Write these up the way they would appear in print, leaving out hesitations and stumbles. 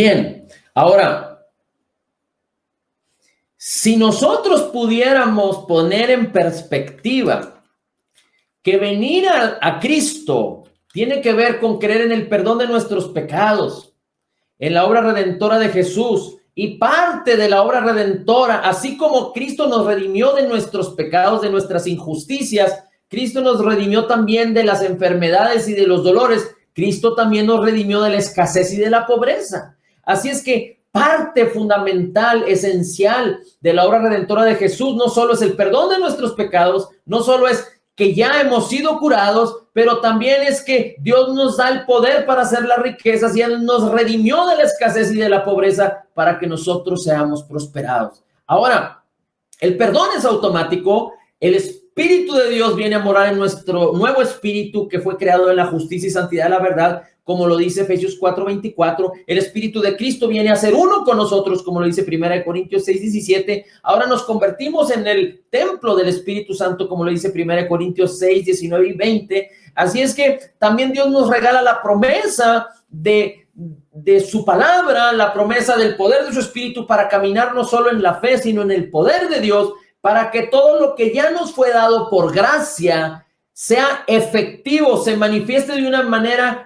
Bien, ahora, si nosotros pudiéramos poner en perspectiva que venir a Cristo tiene que ver con creer en el perdón de nuestros pecados, en la obra redentora de Jesús, y parte de la obra redentora, así como Cristo nos redimió de nuestros pecados, de nuestras injusticias, Cristo nos redimió también de las enfermedades y de los dolores, Cristo también nos redimió de la escasez y de la pobreza. Así es que parte fundamental, esencial de la obra redentora de Jesús no solo es el perdón de nuestros pecados, no solo es que ya hemos sido curados, pero también es que Dios nos da el poder para hacer las riquezas y Él nos redimió de la escasez y de la pobreza para que nosotros seamos prosperados. Ahora, el perdón es automático, el Espíritu de Dios viene a morar en nuestro nuevo espíritu que fue creado en la justicia y santidad de la verdad, como lo dice Efesios 4:24. El Espíritu de Cristo viene a ser uno con nosotros, como lo dice 1 Corintios 6:17. Ahora nos convertimos en el templo del Espíritu Santo, como lo dice 1 Corintios 6:19 y 20. Así es que también Dios nos regala la promesa de su palabra, la promesa del poder de su Espíritu para caminar no solo en la fe, sino en el poder de Dios, para que todo lo que ya nos fue dado por gracia sea efectivo, se manifieste de una manera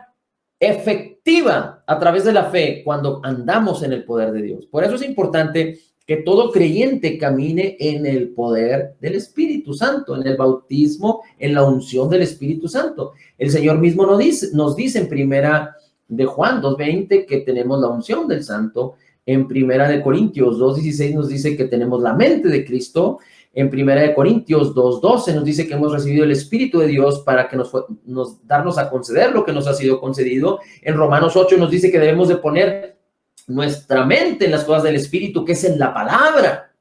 efectiva a través de la fe cuando andamos en el poder de Dios. Por eso es importante que todo creyente camine en el poder del Espíritu Santo, en el bautismo, en la unción del Espíritu Santo. El Señor mismo nos dice en primera de Juan 2:20 que tenemos la unción del Santo. En primera de Corintios 2:16 nos dice que tenemos la mente de Cristo. En primera de Corintios 2:12 nos dice que hemos recibido el Espíritu de Dios para que darnos a conceder lo que nos ha sido concedido. En Romanos 8 nos dice que debemos de poner nuestra mente en las cosas del Espíritu, que es en la palabra.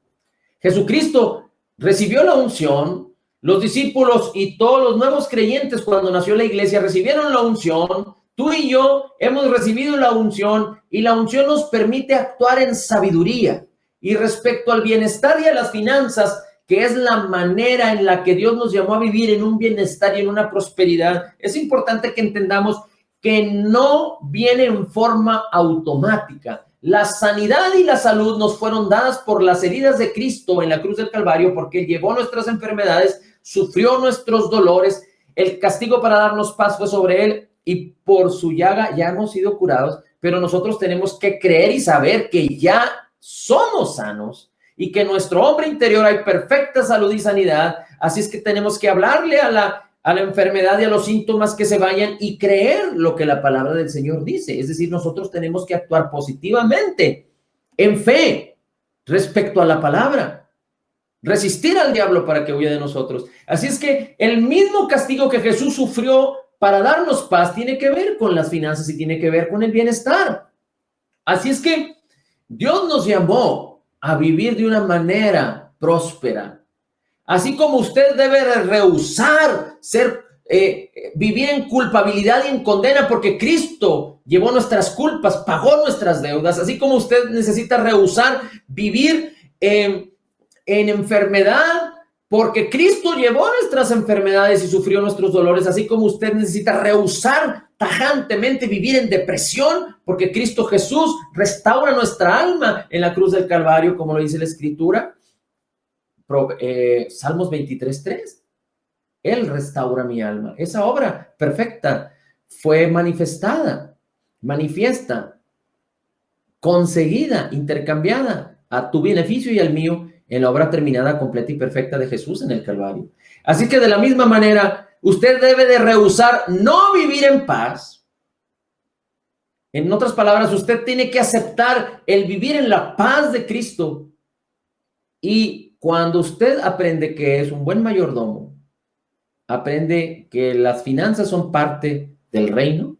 Jesucristo recibió la unción, los discípulos y todos los nuevos creyentes cuando nació la iglesia recibieron la unción. Tú y yo hemos recibido la unción y la unción nos permite actuar en sabiduría. Y respecto al bienestar y a las finanzas, que es la manera en la que Dios nos llamó a vivir en un bienestar y en una prosperidad, es importante que entendamos que no viene en forma automática. La sanidad y la salud nos fueron dadas por las heridas de Cristo en la cruz del Calvario, porque Él llevó nuestras enfermedades, sufrió nuestros dolores, el castigo para darnos paz fue sobre Él y por su llaga ya hemos sido curados, pero nosotros tenemos que creer y saber que ya somos sanos y que en nuestro hombre interior hay perfecta salud y sanidad. Así es que tenemos que hablarle a la enfermedad y a los síntomas que se vayan y creer lo que la palabra del Señor dice. Es decir, nosotros tenemos que actuar positivamente, en fe, respecto a la palabra. Resistir al diablo para que huya de nosotros. Así es que el mismo castigo que Jesús sufrió para darnos paz tiene que ver con las finanzas y tiene que ver con el bienestar. Así es que Dios nos llamó a vivir de una manera próspera. Así como usted debe rehusar vivir en culpabilidad y en condena porque Cristo llevó nuestras culpas, pagó nuestras deudas, así como usted necesita rehusar vivir en enfermedad porque Cristo llevó nuestras enfermedades y sufrió nuestros dolores, así como usted necesita rehusar tajantemente vivir en depresión porque Cristo Jesús restaura nuestra alma en la cruz del Calvario, como lo dice la Escritura. Salmos 23:3. Él restaura mi alma. Esa obra perfecta fue manifiesta, conseguida, intercambiada a tu beneficio y al mío en la obra terminada, completa y perfecta de Jesús en el Calvario. Así que de la misma manera, usted debe de rehusar no vivir en paz. En otras palabras, usted tiene que aceptar el vivir en la paz de Cristo. Y cuando usted aprende que es un buen mayordomo, aprende que las finanzas son parte del reino,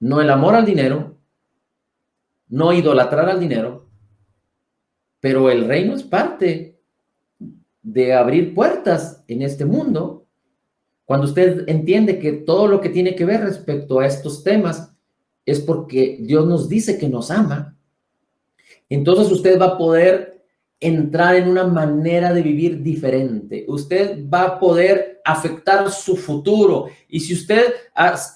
no el amor al dinero, no idolatrar al dinero, pero el reino es parte de abrir puertas en este mundo. Cuando usted entiende que todo lo que tiene que ver respecto a estos temas es porque Dios nos dice que nos ama, entonces usted va a poder entrar en una manera de vivir diferente. Usted va a poder afectar su futuro. Y si usted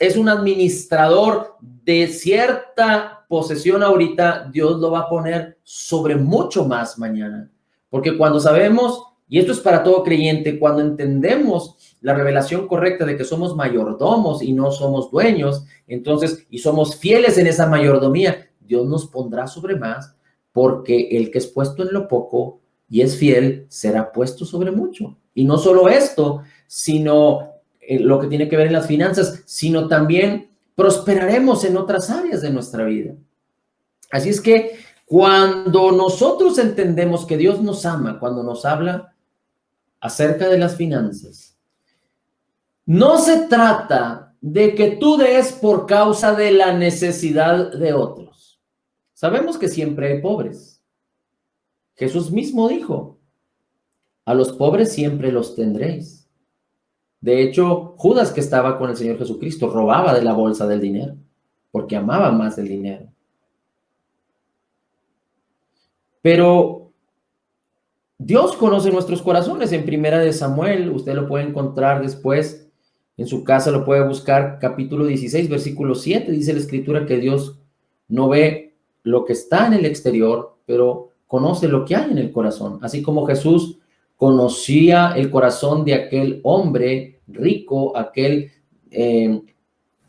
es un administrador de cierta posesión ahorita, Dios lo va a poner sobre mucho más mañana. Porque cuando sabemos, y esto es para todo creyente, cuando entendemos la revelación correcta de que somos mayordomos y no somos dueños, entonces, y somos fieles en esa mayordomía, Dios nos pondrá sobre más, porque el que es puesto en lo poco y es fiel, será puesto sobre mucho. Y no solo esto, sino lo que tiene que ver en las finanzas, sino también prosperaremos en otras áreas de nuestra vida. Así es que cuando nosotros entendemos que Dios nos ama, cuando nos habla acerca de las finanzas, no se trata de que tú des por causa de la necesidad de otros. Sabemos que siempre hay pobres. Jesús mismo dijo, a los pobres siempre los tendréis. De hecho, Judas, que estaba con el Señor Jesucristo, robaba de la bolsa del dinero, porque amaba más el dinero. Pero Dios conoce nuestros corazones. En Primera de Samuel, usted lo puede encontrar después, en su casa lo puede buscar, capítulo 16, versículo 7, dice la Escritura que Dios no ve lo que está en el exterior, pero conoce lo que hay en el corazón. Así como Jesús conocía el corazón de aquel hombre rico, aquel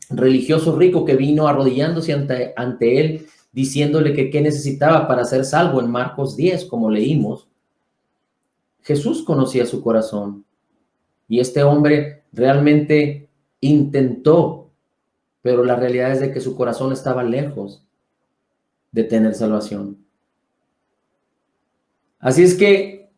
religioso rico que vino arrodillándose ante él, diciéndole que qué necesitaba para ser salvo en Marcos 10, como leímos. Jesús conocía su corazón y este hombre realmente intentó, pero la realidad es de que su corazón estaba lejos de tener salvación. Así es que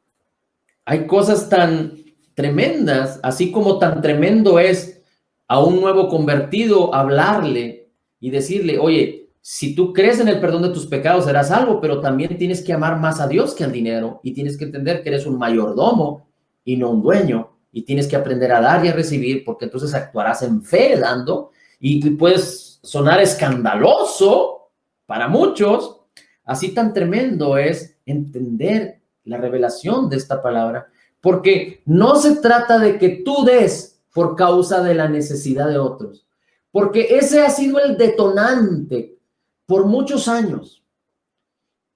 hay cosas tan tremendas, así como tan tremendo es a un nuevo convertido hablarle y decirle, oye, si tú crees en el perdón de tus pecados serás salvo, pero también tienes que amar más a Dios que al dinero y tienes que entender que eres un mayordomo y no un dueño y tienes que aprender a dar y a recibir, porque entonces actuarás en fe dando y puedes sonar escandaloso para muchos. Así tan tremendo es entender la revelación de esta palabra, porque no se trata de que tú des por causa de la necesidad de otros, porque ese ha sido el detonante por muchos años,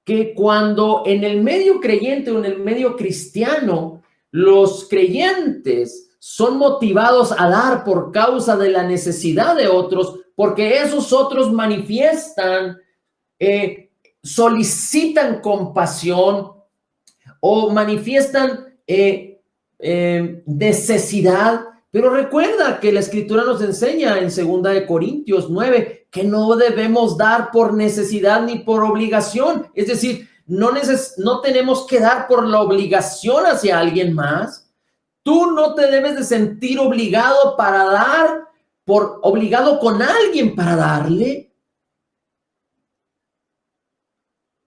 que cuando en el medio creyente o en el medio cristiano, los creyentes son motivados a dar por causa de la necesidad de otros, porque esos otros manifiestan, solicitan compasión o manifiestan necesidad. Pero recuerda que la Escritura nos enseña en 2 Corintios 9 que no debemos dar por necesidad ni por obligación. Es decir, no tenemos que dar por la obligación hacia alguien más. Tú no te debes de sentir obligado para dar, obligado con alguien para darle.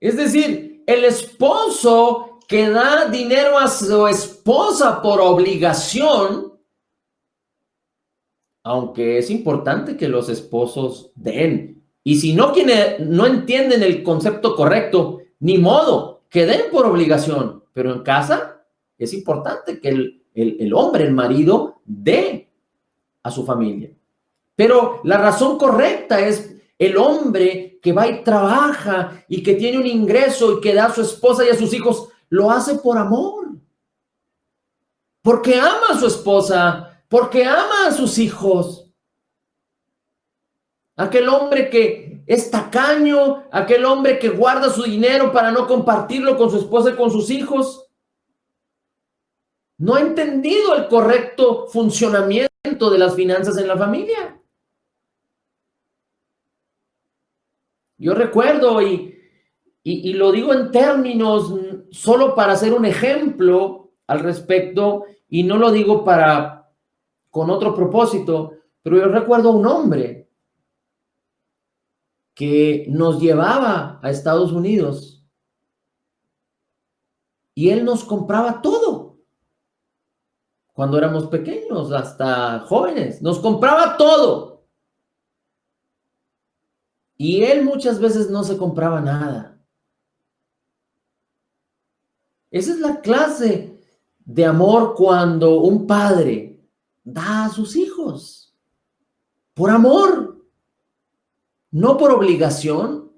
Es decir, el esposo que da dinero a su esposa por obligación, aunque es importante que los esposos den, y si no, quienes no entienden el concepto correcto, ni modo, que den por obligación, pero en casa es importante que el hombre, el marido, dé a su familia. Pero la razón correcta es el hombre que va y trabaja y que tiene un ingreso y que da a su esposa y a sus hijos, lo hace por amor, porque ama a su esposa, porque ama a sus hijos. Aquel hombre que es tacaño, aquel hombre que guarda su dinero para no compartirlo con su esposa y con sus hijos, no ha entendido el correcto funcionamiento de las finanzas en la familia. Yo recuerdo, y lo digo en términos solo para hacer un ejemplo al respecto, y no lo digo con otro propósito, pero yo recuerdo a un hombre que nos llevaba a Estados Unidos y él nos compraba todo. Cuando éramos pequeños, hasta jóvenes, nos compraba todo. Y él muchas veces no se compraba nada. Esa es la clase de amor cuando un padre da a sus hijos. Por amor. No por obligación.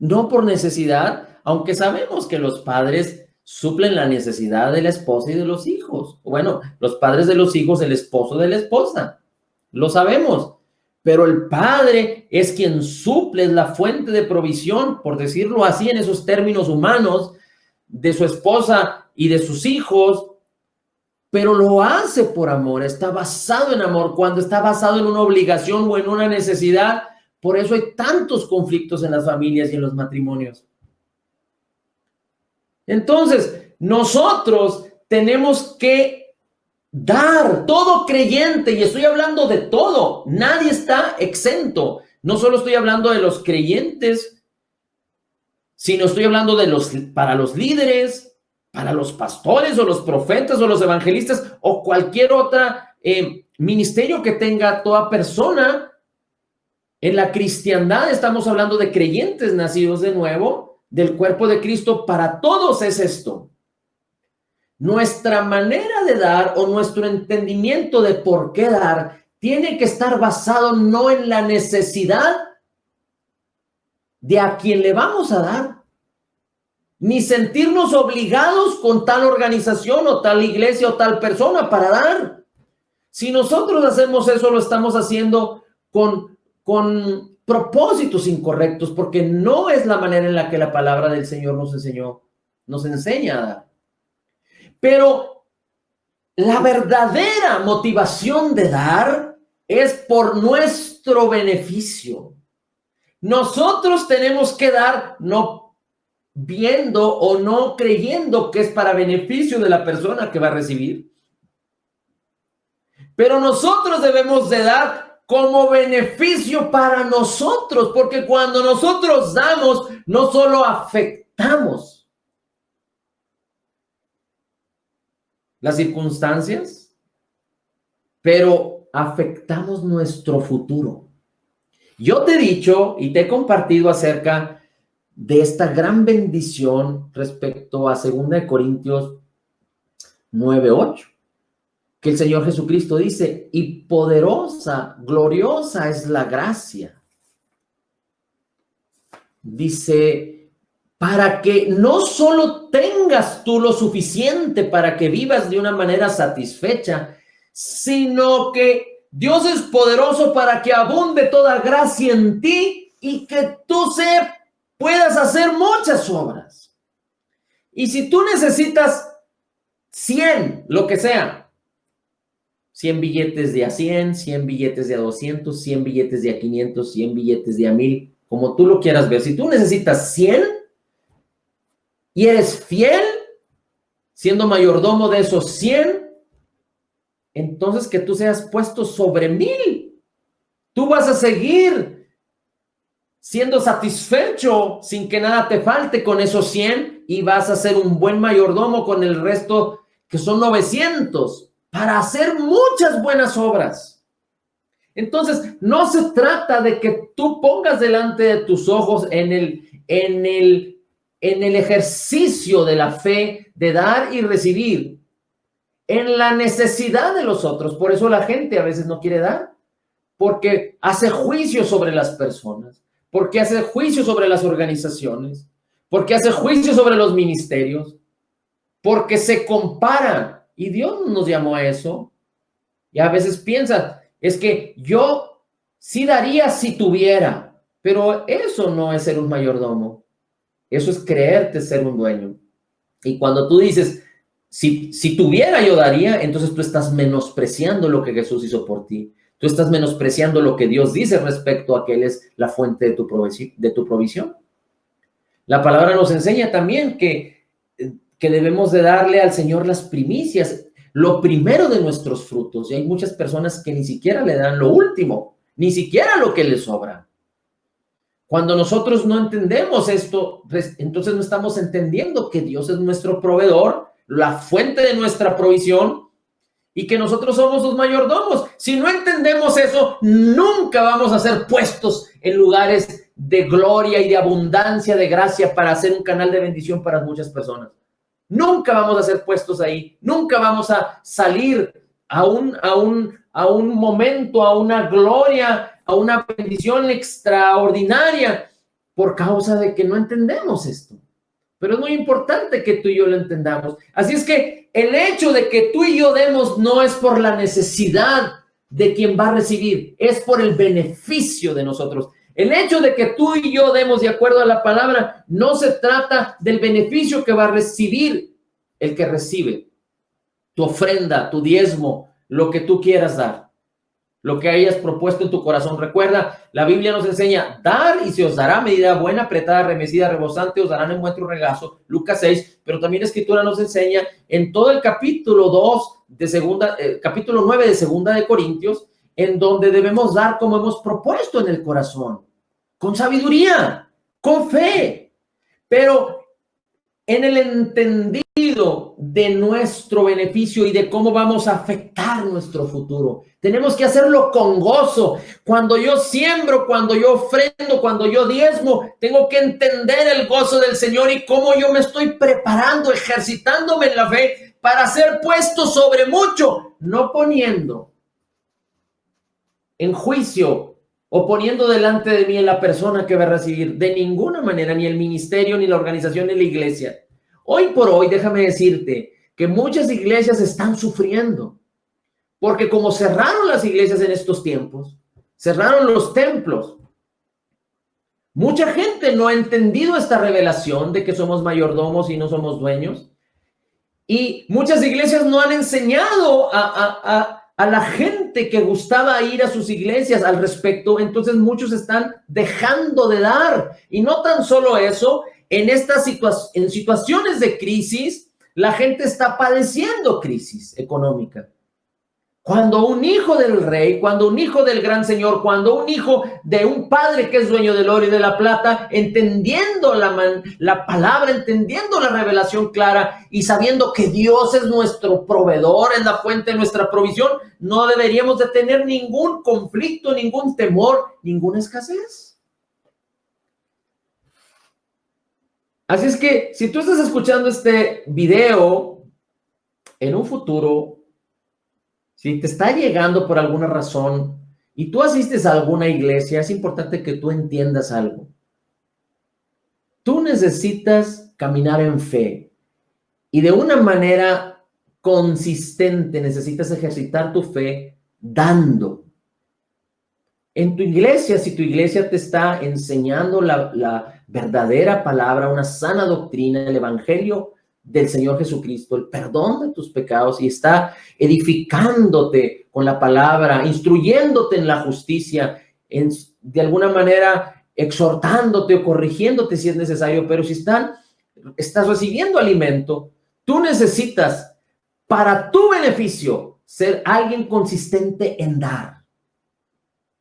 no por necesidad, aunque sabemos que los padres suplen la necesidad de la esposa y de los hijos. Bueno, los padres de los hijos, el esposo de la esposa, lo sabemos. Pero el padre es quien suple, es la fuente de provisión, por decirlo así en esos términos humanos, de su esposa y de sus hijos, pero lo hace por amor, está basado en amor. Cuando está basado en una obligación o en una necesidad, por eso hay tantos conflictos en las familias y en los matrimonios. Entonces, nosotros tenemos que dar, todo creyente, y estoy hablando de todo, nadie está exento. No solo estoy hablando de los creyentes, sino estoy hablando para los líderes, para los pastores o los profetas o los evangelistas o cualquier otra ministerio que tenga toda persona. En la cristiandad estamos hablando de creyentes nacidos de nuevo, del cuerpo de Cristo. Para todos es esto. Nuestra manera de dar o nuestro entendimiento de por qué dar tiene que estar basado no en la necesidad de a quien le vamos a dar, ni sentirnos obligados con tal organización o tal iglesia o tal persona para dar. Si nosotros hacemos eso, lo estamos haciendo con propósitos incorrectos, porque no es la manera en la que la palabra del Señor nos enseña a dar. Pero la verdadera motivación de dar es por nuestro beneficio. Nosotros tenemos que dar no viendo o no creyendo que es para beneficio de la persona que va a recibir. Pero nosotros debemos de dar como beneficio para nosotros, porque cuando nosotros damos, no solo afectamos las circunstancias, pero afectamos nuestro futuro. Yo te he dicho y te he compartido acerca de esta gran bendición respecto a 2 Corintios 9:8, que el Señor Jesucristo dice, y poderosa, gloriosa es la gracia. Dice, para que no solo tengas tú lo suficiente para que vivas de una manera satisfecha, sino que Dios es poderoso para que abunde toda gracia en ti y que tú puedas hacer muchas obras. Y si tú necesitas 100, lo que sea, 100 billetes de a 100, 100 billetes de a 200, 100 billetes de a 500, 100 billetes de a 1000, como tú lo quieras ver. Si tú necesitas 100 y eres fiel, siendo mayordomo de esos 100, entonces que tú seas puesto sobre 1000. Tú vas a seguir siendo satisfecho sin que nada te falte con esos 100 y vas a ser un buen mayordomo con el resto, que son 900, para hacer muchas buenas obras. Entonces, no se trata de que tú pongas delante de tus ojos en el ejercicio de la fe, de dar y recibir, en la necesidad de los otros. Por eso la gente a veces no quiere dar, porque hace juicio sobre las personas, porque hace juicio sobre las organizaciones, porque hace juicio sobre los ministerios, porque se compara. Y Dios nos llamó a eso. Y a veces piensa, es que yo sí daría si tuviera, pero eso no es ser un mayordomo. Eso es creerte ser un dueño. Y cuando tú dices, si tuviera yo daría, entonces tú estás menospreciando lo que Jesús hizo por ti. Tú estás menospreciando lo que Dios dice respecto a que Él es la fuente de tu provisión. La palabra nos enseña también que debemos de darle al Señor las primicias, lo primero de nuestros frutos. Y hay muchas personas que ni siquiera le dan lo último, ni siquiera lo que les sobra. Cuando nosotros no entendemos esto, pues, entonces no estamos entendiendo que Dios es nuestro proveedor, la fuente de nuestra provisión, y que nosotros somos sus mayordomos. Si no entendemos eso, nunca vamos a ser puestos en lugares de gloria y de abundancia, de gracia, para hacer un canal de bendición para muchas personas. Nunca vamos a ser puestos ahí. Nunca vamos a salir a un momento, a una gloria, a una bendición extraordinaria por causa de que no entendemos esto. Pero es muy importante que tú y yo lo entendamos. Así es que el hecho de que tú y yo demos no es por la necesidad de quien va a recibir, es por el beneficio de nosotros. El hecho de que tú y yo demos de acuerdo a la palabra no se trata del beneficio que va a recibir el que recibe. Tu ofrenda, tu diezmo, lo que tú quieras dar, lo que hayas propuesto en tu corazón. Recuerda, la Biblia nos enseña, dar y se os dará medida buena, apretada, remecida, rebosante, os darán en vuestro regazo, Lucas 6, pero también la Escritura nos enseña en todo el capítulo 2 de capítulo 9 de segunda de Corintios, en donde debemos dar como hemos propuesto en el corazón, con sabiduría, con fe, pero en el entendido de nuestro beneficio y de cómo vamos a afectar nuestro futuro. Tenemos que hacerlo con gozo. Cuando yo siembro, cuando yo ofrendo, cuando yo diezmo, tengo que entender el gozo del Señor y cómo yo me estoy preparando, ejercitándome en la fe para ser puesto sobre mucho, no poniendo en juicio o poniendo delante de mí en la persona que va a recibir, de ninguna manera, ni el ministerio, ni la organización, ni la iglesia. Hoy por hoy, déjame decirte que muchas iglesias están sufriendo, porque como cerraron las iglesias en estos tiempos, cerraron los templos, mucha gente no ha entendido esta revelación de que somos mayordomos y no somos dueños, y muchas iglesias no han enseñado a la gente que gustaba ir a sus iglesias al respecto. Entonces muchos están dejando de dar. Y no tan solo eso, en situaciones de crisis, la gente está padeciendo crisis económica. Cuando un hijo del rey, cuando un hijo del gran señor, cuando un hijo de un padre que es dueño del oro y de la plata, entendiendo la palabra, entendiendo la revelación clara y sabiendo que Dios es nuestro proveedor, es la fuente de nuestra provisión, no deberíamos de tener ningún conflicto, ningún temor, ninguna escasez. Así es que si tú estás escuchando este video en un futuro, si te está llegando por alguna razón y tú asistes a alguna iglesia, es importante que tú entiendas algo. Tú necesitas caminar en fe y de una manera consistente necesitas ejercitar tu fe dando. En tu iglesia, si tu iglesia te está enseñando la verdadera palabra, una sana doctrina, el evangelio del Señor Jesucristo, el perdón de tus pecados, y está edificándote con la palabra, instruyéndote en la justicia, de alguna manera exhortándote o corrigiéndote si es necesario, pero si estás recibiendo alimento, tú necesitas, para tu beneficio, ser alguien consistente en dar,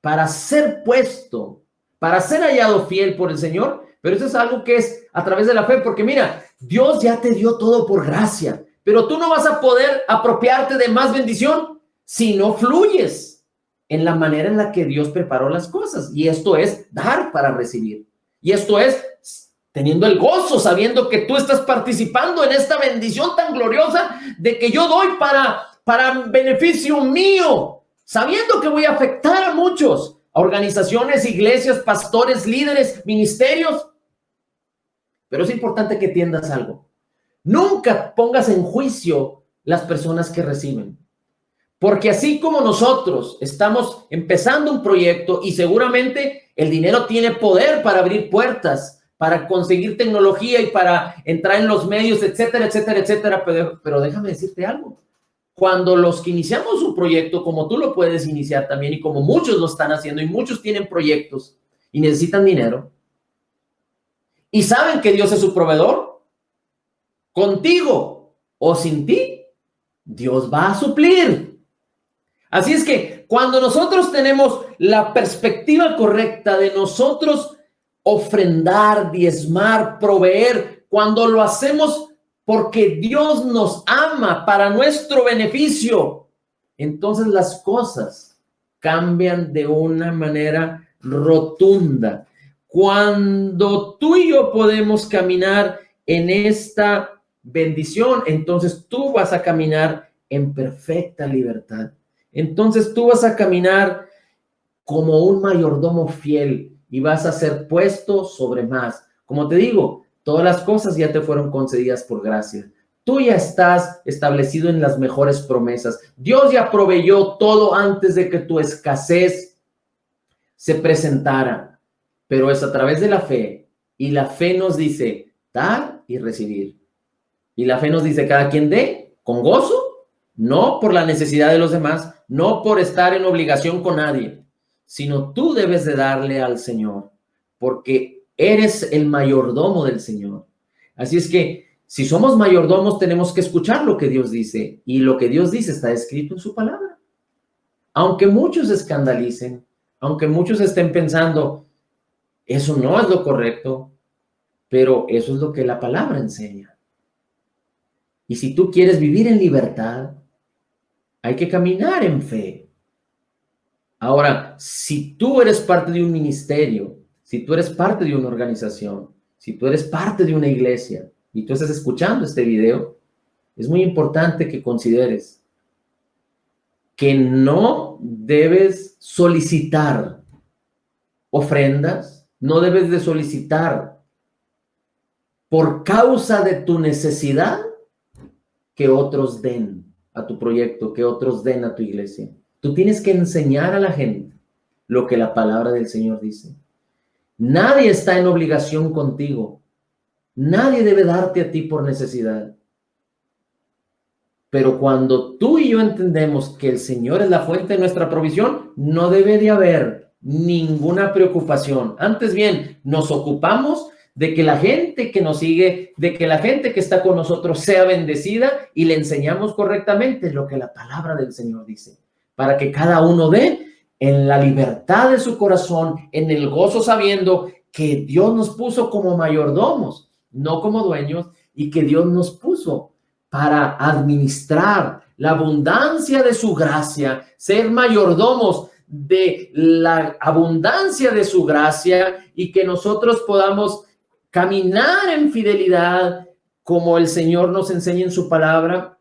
para ser puesto, para ser hallado fiel por el Señor. Pero eso es algo que es a través de la fe, porque mira, Dios ya te dio todo por gracia, pero tú no vas a poder apropiarte de más bendición si no fluyes en la manera en la que Dios preparó las cosas. Y esto es dar para recibir. Y esto es teniendo el gozo, sabiendo que tú estás participando en esta bendición tan gloriosa de que yo doy para beneficio mío, sabiendo que voy a afectar a muchos. Organizaciones, iglesias, pastores, líderes, ministerios. Pero es importante que entiendas algo. Nunca pongas en juicio las personas que reciben. Porque así como nosotros estamos empezando un proyecto y seguramente el dinero tiene poder para abrir puertas, para conseguir tecnología y para entrar en los medios, etcétera, etcétera, etcétera. Pero déjame decirte algo. Cuando los que iniciamos un proyecto, como tú lo puedes iniciar también y como muchos lo están haciendo y muchos tienen proyectos y necesitan dinero y saben que Dios es su proveedor, contigo o sin ti, Dios va a suplir. Así es que cuando nosotros tenemos la perspectiva correcta de nosotros ofrendar, diezmar, proveer, cuando lo hacemos porque Dios nos ama para nuestro beneficio, entonces las cosas cambian de una manera rotunda. Cuando tú y yo podemos caminar en esta bendición, entonces tú vas a caminar en perfecta libertad. Entonces tú vas a caminar como un mayordomo fiel y vas a ser puesto sobre más. Como te digo, todas las cosas ya te fueron concedidas por gracia. Tú ya estás establecido en las mejores promesas. Dios ya proveyó todo antes de que tu escasez se presentara, pero es a través de la fe. Y la fe nos dice dar y recibir. Y la fe nos dice cada quien dé con gozo, no por la necesidad de los demás, no por estar en obligación con nadie, sino tú debes de darle al Señor, porque eres el mayordomo del Señor. Así es que si somos mayordomos tenemos que escuchar lo que Dios dice, y lo que Dios dice está escrito en su palabra. Aunque muchos se escandalicen, aunque muchos estén pensando, eso no es lo correcto, pero eso es lo que la palabra enseña. Y si tú quieres vivir en libertad, hay que caminar en fe. Ahora, si tú eres parte de un ministerio, si tú eres parte de una organización, si tú eres parte de una iglesia y tú estás escuchando este video, es muy importante que consideres que no debes solicitar ofrendas, no debes de solicitar por causa de tu necesidad que otros den a tu proyecto, que otros den a tu iglesia. Tú tienes que enseñar a la gente lo que la palabra del Señor dice. Nadie está en obligación contigo. Nadie debe darte a ti por necesidad. Pero cuando tú y yo entendemos que el Señor es la fuente de nuestra provisión, no debe de haber ninguna preocupación. Antes bien, nos ocupamos de que la gente que nos sigue, de que la gente que está con nosotros sea bendecida y le enseñamos correctamente lo que la palabra del Señor dice, para que cada uno dé en la libertad de su corazón, en el gozo sabiendo que Dios nos puso como mayordomos, no como dueños, y que Dios nos puso para administrar la abundancia de su gracia, ser mayordomos de la abundancia de su gracia y que nosotros podamos caminar en fidelidad como el Señor nos enseña en su palabra.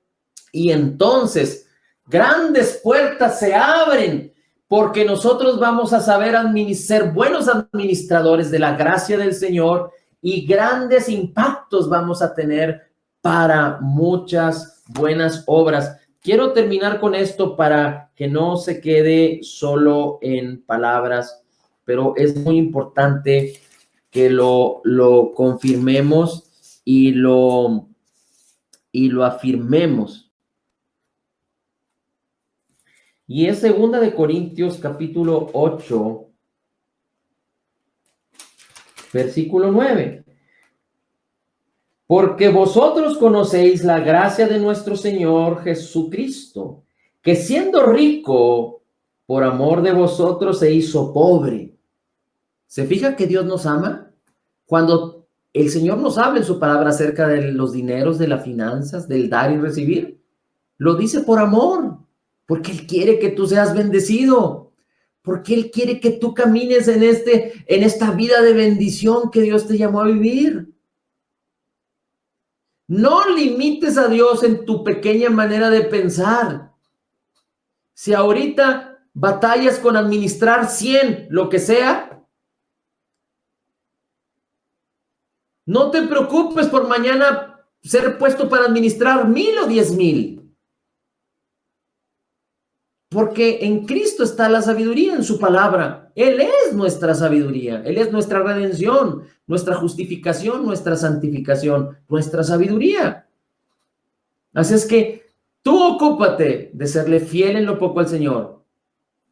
Y entonces grandes puertas se abren porque nosotros vamos a saber ser buenos administradores de la gracia del Señor y grandes impactos vamos a tener para muchas buenas obras. Quiero terminar con esto para que no se quede solo en palabras, pero es muy importante que lo confirmemos y lo afirmemos. Y es 2 de Corintios capítulo 8, versículo 9. Porque vosotros conocéis la gracia de nuestro Señor Jesucristo, que siendo rico, por amor de vosotros se hizo pobre. ¿Se fija que Dios nos ama? Cuando el Señor nos habla en su palabra acerca de los dineros, de las finanzas, del dar y recibir, lo dice por amor, porque Él quiere que tú seas bendecido, porque Él quiere que tú camines en esta vida de bendición que Dios te llamó a vivir. No limites a Dios en tu pequeña manera de pensar. Si ahorita batallas con administrar 100, lo que sea, no te preocupes por mañana ser puesto para administrar 1,000 o 10,000. Porque en Cristo está la sabiduría, en su palabra. Él es nuestra sabiduría, Él es nuestra redención, nuestra justificación, nuestra santificación, nuestra sabiduría. Así es que tú ocúpate de serle fiel en lo poco al Señor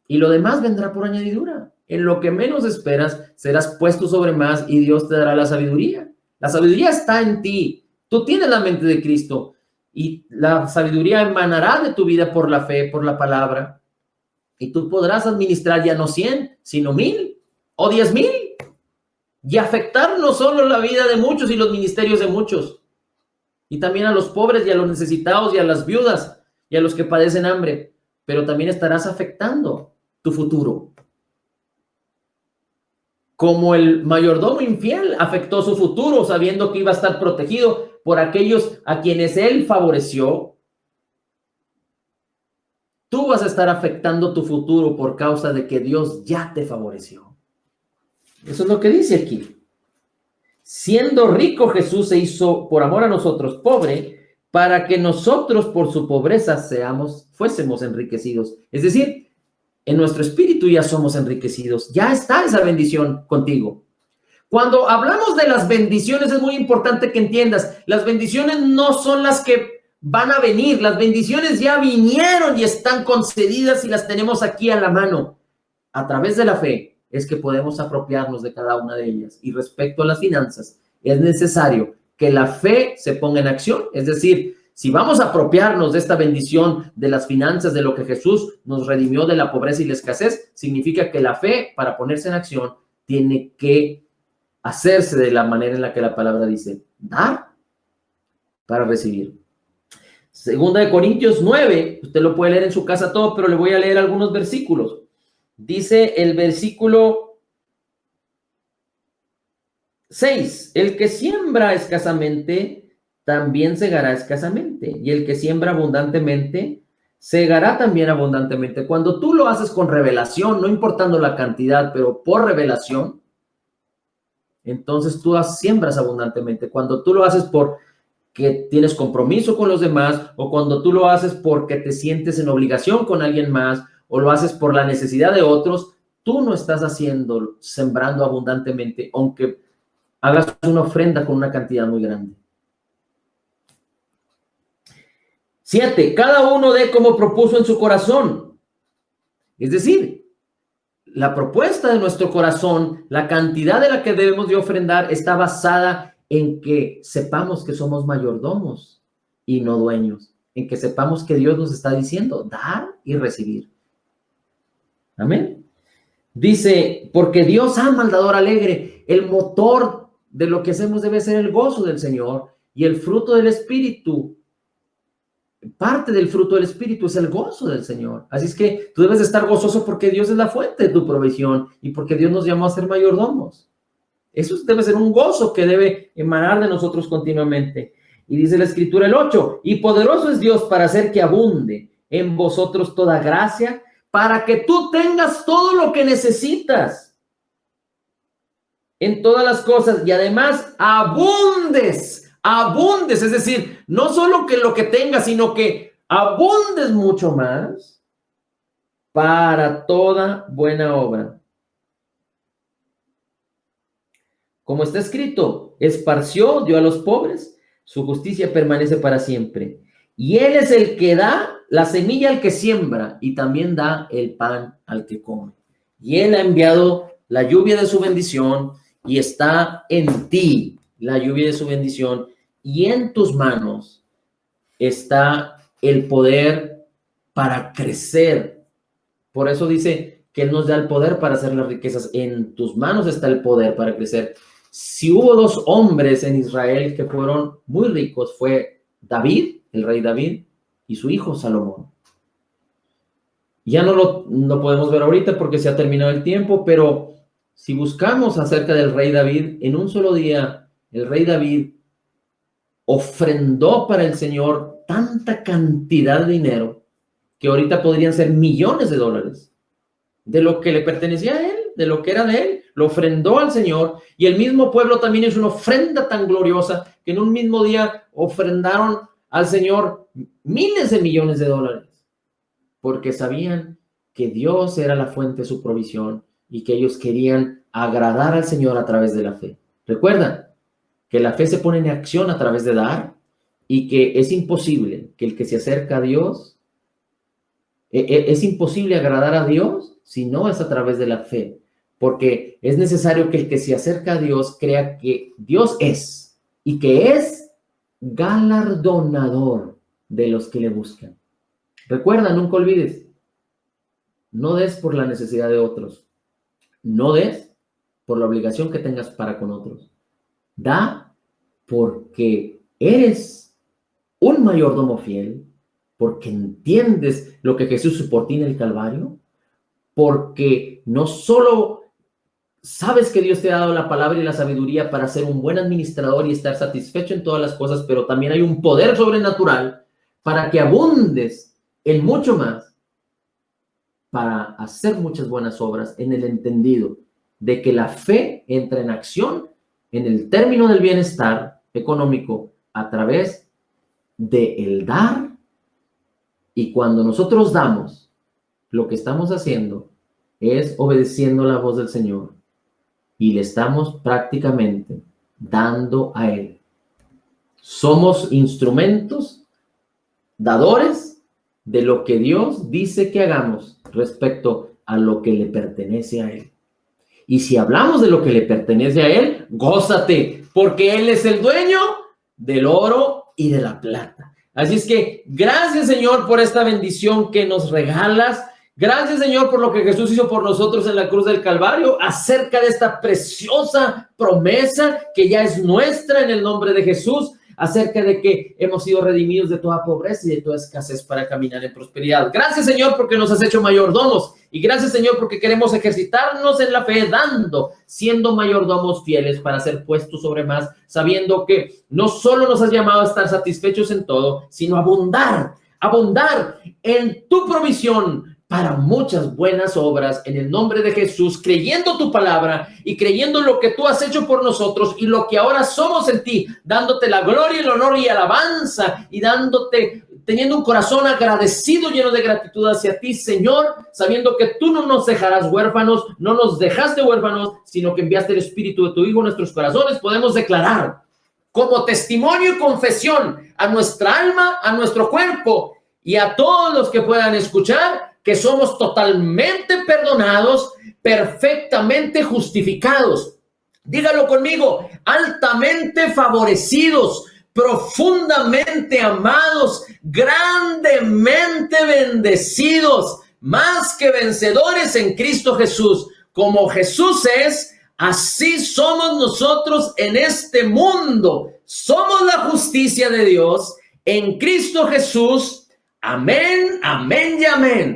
y lo demás vendrá por añadidura. En lo que menos esperas serás puesto sobre más y Dios te dará la sabiduría. La sabiduría está en ti. Tú tienes la mente de Cristo. Y la sabiduría emanará de tu vida por la fe, por la palabra. Y tú podrás administrar ya no 100, sino 1,000 o 10,000. Y afectar no solo la vida de muchos y los ministerios de muchos. Y también a los pobres y a los necesitados y a las viudas y a los que padecen hambre. Pero también estarás afectando tu futuro. Como el mayordomo infiel afectó su futuro sabiendo que iba a estar protegido por aquellos a quienes él favoreció, tú vas a estar afectando tu futuro por causa de que Dios ya te favoreció. Eso es lo que dice aquí. Siendo rico, Jesús se hizo por amor a nosotros pobre, para que nosotros por su pobreza fuésemos enriquecidos. Es decir, en nuestro espíritu ya somos enriquecidos. Ya está esa bendición contigo. Cuando hablamos de las bendiciones, es muy importante que entiendas, las bendiciones no son las que van a venir. Las bendiciones ya vinieron y están concedidas y las tenemos aquí a la mano. A través de la fe es que podemos apropiarnos de cada una de ellas. Y respecto a las finanzas, es necesario que la fe se ponga en acción. Es decir, si vamos a apropiarnos de esta bendición de las finanzas, de lo que Jesús nos redimió de la pobreza y la escasez, significa que la fe, para ponerse en acción, tiene que hacerse de la manera en la que la palabra dice, dar para recibir. Segunda de Corintios 9, usted lo puede leer en su casa todo, pero le voy a leer algunos versículos. Dice el versículo 6, el que siembra escasamente, también segará escasamente, y el que siembra abundantemente, segará también abundantemente. Cuando tú lo haces con revelación, no importando la cantidad, pero por revelación, entonces tú siembras abundantemente. Cuando tú lo haces porque tienes compromiso con los demás, o cuando tú lo haces porque te sientes en obligación con alguien más, o lo haces por la necesidad de otros, tú no estás sembrando abundantemente, aunque hagas una ofrenda con una cantidad muy grande. 7, cada uno dé como propuso en su corazón. Es decir, la propuesta de nuestro corazón, la cantidad de la que debemos de ofrendar está basada en que sepamos que somos mayordomos y no dueños, en que sepamos que Dios nos está diciendo dar y recibir. Amén. Dice, porque Dios ama al dador alegre. El motor de lo que hacemos debe ser el gozo del Señor, y el fruto del Espíritu, parte del fruto del Espíritu es el gozo del Señor. Así es que tú debes de estar gozoso porque Dios es la fuente de tu provisión y porque Dios nos llamó a ser mayordomos. Eso debe ser un gozo que debe emanar de nosotros continuamente. Y dice la Escritura el 8, y poderoso es Dios para hacer que abunde en vosotros toda gracia, para que tú tengas todo lo que necesitas en todas las cosas y además abundes, es decir, no solo que lo que tengas, sino que abundes mucho más para toda buena obra. Como está escrito, esparció, dio a los pobres, su justicia permanece para siempre. Y Él es el que da la semilla al que siembra y también da el pan al que come. Y Él ha enviado la lluvia de su bendición y está en ti la lluvia de su bendición, y en tus manos está el poder para crecer. Por eso dice que Él nos da el poder para hacer las riquezas. En tus manos está el poder para crecer. Si hubo dos hombres en Israel que fueron muy ricos, fue David, el rey David, y su hijo Salomón. Ya no lo podemos ver ahorita porque se ha terminado el tiempo, pero si buscamos acerca del rey David, en un solo día, el rey David ofrendó para el Señor tanta cantidad de dinero que ahorita podrían ser millones de dólares de lo que le pertenecía a él, de lo que era de él. Lo ofrendó al Señor, y el mismo pueblo también es una ofrenda tan gloriosa que en un mismo día ofrendaron al Señor miles de millones de dólares, porque sabían que Dios era la fuente de su provisión y que ellos querían agradar al Señor a través de la fe. Recuerda que la fe se pone en acción a través de dar, y que es imposible que el que se acerca a Dios, es imposible agradar a Dios si no es a través de la fe, porque es necesario que el que se acerca a Dios crea que Dios es, y que es galardonador de los que le buscan. Recuerda, nunca olvides, no des por la necesidad de otros, no des por la obligación que tengas para con otros. Da porque eres un mayordomo fiel, porque entiendes lo que Jesús hizo por ti en el Calvario, porque no solo sabes que Dios te ha dado la palabra y la sabiduría para ser un buen administrador y estar satisfecho en todas las cosas, pero también hay un poder sobrenatural para que abundes en mucho más, para hacer muchas buenas obras en el entendido de que la fe entra en acción en el término del bienestar económico a través de el dar. Y cuando nosotros damos, lo que estamos haciendo es obedeciendo la voz del Señor y le estamos prácticamente dando a Él. Somos instrumentos, dadores de lo que Dios dice que hagamos respecto a lo que le pertenece a Él. Y si hablamos de lo que le pertenece a Él, gózate, porque Él es el dueño del oro y de la plata. Así es que gracias, Señor, por esta bendición que nos regalas. Gracias, Señor, por lo que Jesús hizo por nosotros en la cruz del Calvario, acerca de esta preciosa promesa que ya es nuestra en el nombre de Jesús, acerca de que hemos sido redimidos de toda pobreza y de toda escasez para caminar en prosperidad. Gracias, Señor, porque nos has hecho mayordomos. Y gracias, Señor, porque queremos ejercitarnos en la fe, dando, siendo mayordomos fieles para ser puestos sobre más, sabiendo que no solo nos has llamado a estar satisfechos en todo, sino abundar en tu provisión para muchas buenas obras en el nombre de Jesús, creyendo tu palabra y creyendo lo que tú has hecho por nosotros y lo que ahora somos en ti, dándote la gloria, el honor y alabanza y teniendo un corazón agradecido, lleno de gratitud hacia ti, Señor, sabiendo que tú no nos dejarás huérfanos, no nos dejaste huérfanos, sino que enviaste el Espíritu de tu Hijo en nuestros corazones. Podemos declarar como testimonio y confesión a nuestra alma, a nuestro cuerpo y a todos los que puedan escuchar, que somos totalmente perdonados, perfectamente justificados. Dígalo conmigo, altamente favorecidos, profundamente amados, grandemente bendecidos, más que vencedores en Cristo Jesús. Como Jesús es, así somos nosotros en este mundo. Somos la justicia de Dios en Cristo Jesús. Amén, amén y amén.